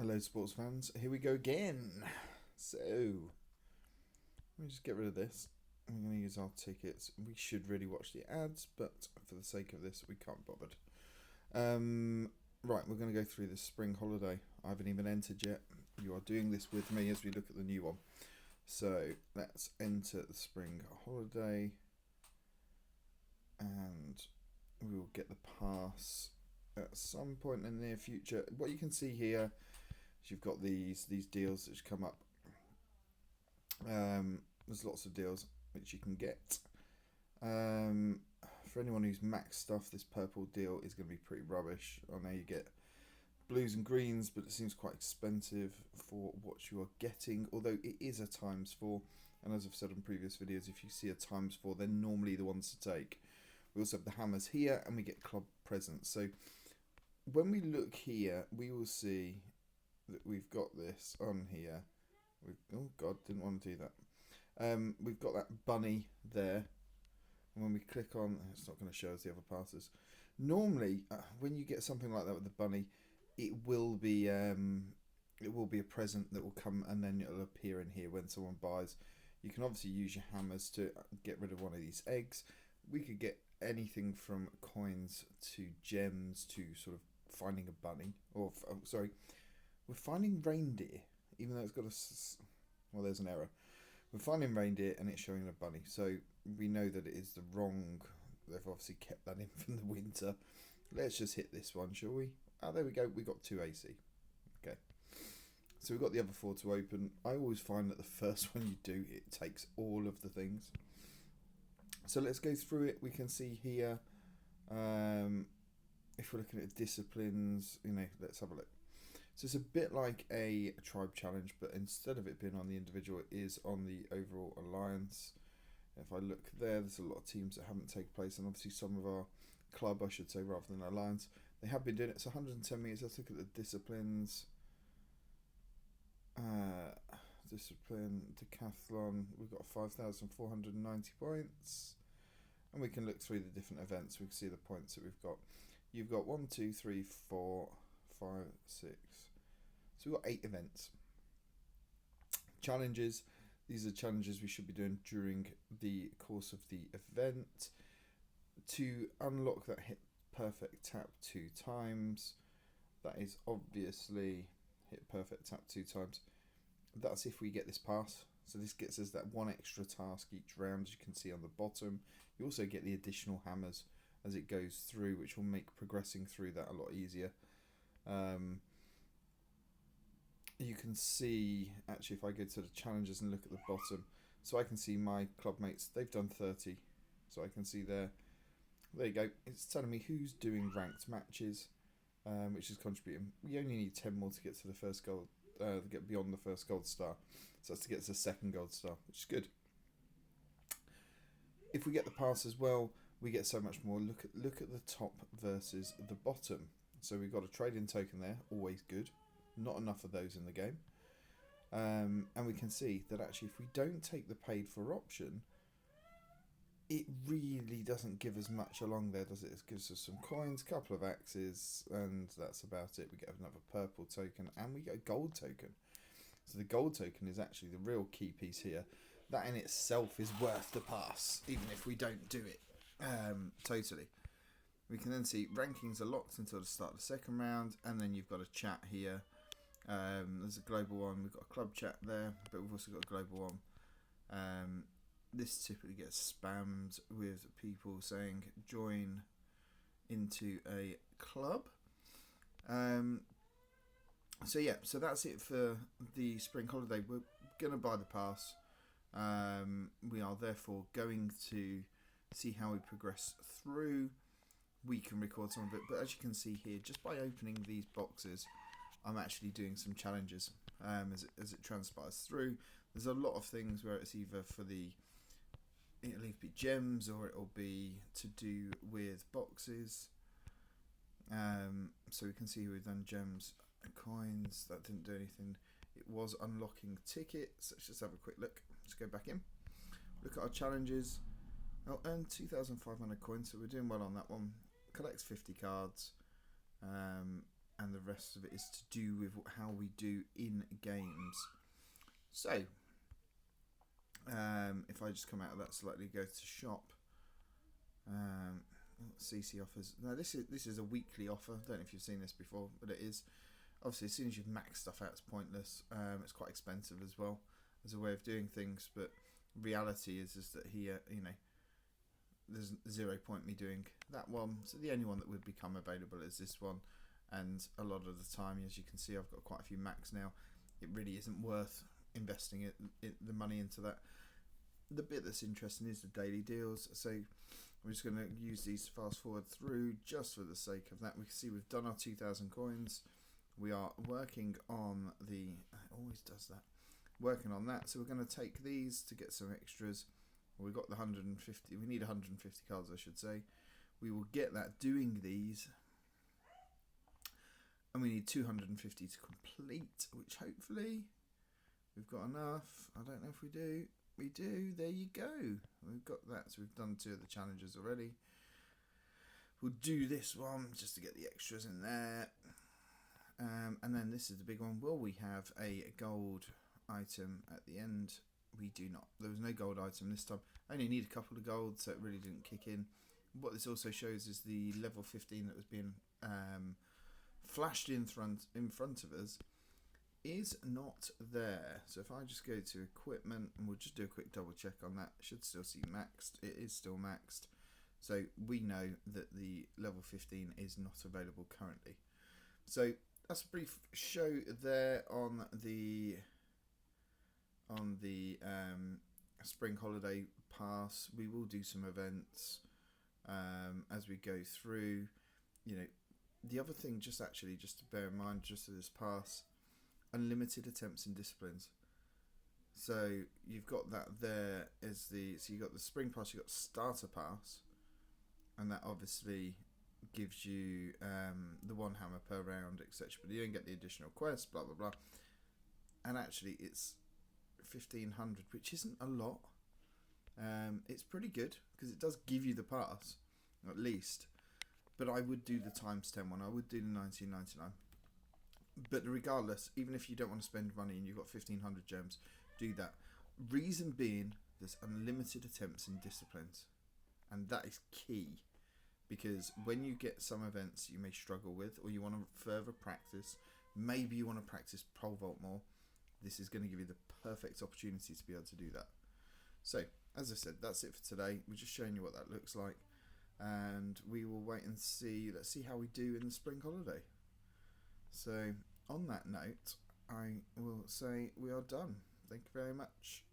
Hello, sports fans. Here we go again. So, let me just get rid of this. We're going to use our tickets. We should really watch the ads, but for the sake of this, we can't bother. Right, we're going to go through the spring holiday. I haven't even entered yet. You are doing this with me as we look at the new one. So, let's enter the spring holiday. And we will get the pass at some point in the near future. What you can see here is you've got these deals that come up. There's lots of deals which you can get. For anyone who's maxed stuff, this purple deal is going to be pretty rubbish. I know you get blues and greens, but it seems quite expensive for what you are getting, although it is a ×4, and as I've said in previous videos, if you see a ×4, they're normally the ones to take. We also have the hammers here, and we get club presents. So when we look here, we will see that we've got this on here. Oh god, didn't want to do that. We've got that bunny there, and when we click on, it's not going to show us the other passes. Normally, when you get something like that with the bunny, it will be a present that will come, and then it'll appear in here when someone buys. You can obviously use your hammers to get rid of one of these eggs. We could get anything from coins to gems to sort of finding a bunny, or sorry, we're finding reindeer, even though it's got well, there's an error. We're finding reindeer and it's showing a bunny, so we know that it is the wrong. They've obviously kept that in from the winter. Let's just hit this one, shall we? Oh, there we go. We got 2 AC. Okay. So we've got the other 4 to open. I always find that the first one you do, it takes all of the things. So let's go through it. We can see here, if we're looking at disciplines, let's have a look. So it's a bit like a tribe challenge, but instead of it being on the individual, it is on the overall alliance. If I look there, there's a lot of teams that haven't taken place, and obviously some of our club, I should say, rather than alliance, they have been doing it. It's 110 metres. Let's look at the disciplines. Discipline, decathlon, we've got 5,490 points. And we can look through the different events. We can see the points that we've got. You've got 1, 2, 3, 4, 5, 6. So we've got 8 events. Challenges. These are challenges we should be doing during the course of the event. To unlock that hit perfect tap 2 times. That is obviously hit perfect tap 2 times. That's if we get this pass. So this gets us that 1 extra task each round, as you can see on the bottom. You also get the additional hammers as it goes through, which will make progressing through that a lot easier. You can see, actually, if I go to the challenges and look at the bottom, so I can see my club mates, they've done 30. So I can see there you go. It's telling me who's doing ranked matches, which is contributing. We only need 10 more to get to the first gold. Get beyond the first gold star, so that's to get to the second gold star, which is good. If we get the pass as well, we get so much more. Look at the top versus the bottom. So we've got a trade-in token there, always good. Not enough of those in the game, and we can see that actually if we don't take the paid for option, it really doesn't give us much along there, does it? It gives us some coins, a couple of axes, and that's about it. We get another purple token, and we get a gold token. So the gold token is actually the real key piece here. That in itself is worth the pass, even if we don't do it totally. We can then see rankings are locked until the start of the second round, and then you've got a chat here. There's a global one. We've got a club chat there, but we've also got a global one. This typically gets spammed with people saying join into a club. So that's it for the spring holiday. We're going to buy the pass. We are therefore going to see how we progress through. We can record some of it, but as you can see here, just by opening these boxes, I'm actually doing some challenges as it transpires through. There's a lot of things where it's either for it'll either be gems or it'll be to do with boxes. So we can see we've done gems and coins. That didn't do anything. It was unlocking tickets. Let's just have a quick look. Let's go back in. Look at our challenges. I'll earn 2,500 coins, so we're doing well on that one. Collects 50 cards. and the rest of it is to do with how we do in games. So if I just come out of that slightly, go to shop, CC offers. Now this is a weekly offer. I don't know if you've seen this before, but it is. Obviously, as soon as you've maxed stuff out, it's pointless. It's quite expensive as well as a way of doing things. But reality is that here, there's 0 point me doing that one. So the only one that would become available is this one. And a lot of the time, as you can see, I've got quite a few max now. It really isn't worth investing the money into that. The bit that's interesting is the daily deals. So I'm just going to use these to fast forward through just for the sake of that. We can see we've done our 2,000 coins. We are working on it always does that, working on that. So we're going to take these to get some extras. We've got the 150, we need 150 cards, I should say. We will get that doing these. And we need 250 to complete, which hopefully we've got enough. I don't know if we do. We do. There you go. We've got that. So we've done 2 of the challenges already. We'll do this one just to get the extras in there. And then this is the big one. Will we have a gold item at the end? We do not. There was no gold item this time. I only need a couple of gold, so it really didn't kick in. What this also shows is the level 15 that was being flashed in front of us is not there. So if I just go to equipment, and we'll just do a quick double check on that, should still see maxed. It is still maxed. So we know that the level 15 is not available currently. So that's a brief show there on the spring holiday pass. We will do some events as we go through. The other thing, just to bear in mind, just for this pass, unlimited attempts and disciplines. So you've got that there as so you got the spring pass, you got starter pass, and that obviously gives you the 1 hammer per round, etc. But you don't get the additional quest, blah blah blah. And actually, it's 1,500, which isn't a lot. It's pretty good because it does give you the pass, at least. But I would do the times 10 one. I would do the 1999. But regardless, even if you don't want to spend money and you've got 1,500 gems, do that. Reason being, there's unlimited attempts and disciplines, and that is key. Because when you get some events you may struggle with, or you want to further practice, maybe you want to practice pole vault more, this is going to give you the perfect opportunity to be able to do that. So, as I said, that's it for today. We're just showing you what that looks like, and we will wait and see. Let's see how we do in the spring holiday. So, on that note, I will say we are done. Thank you very much.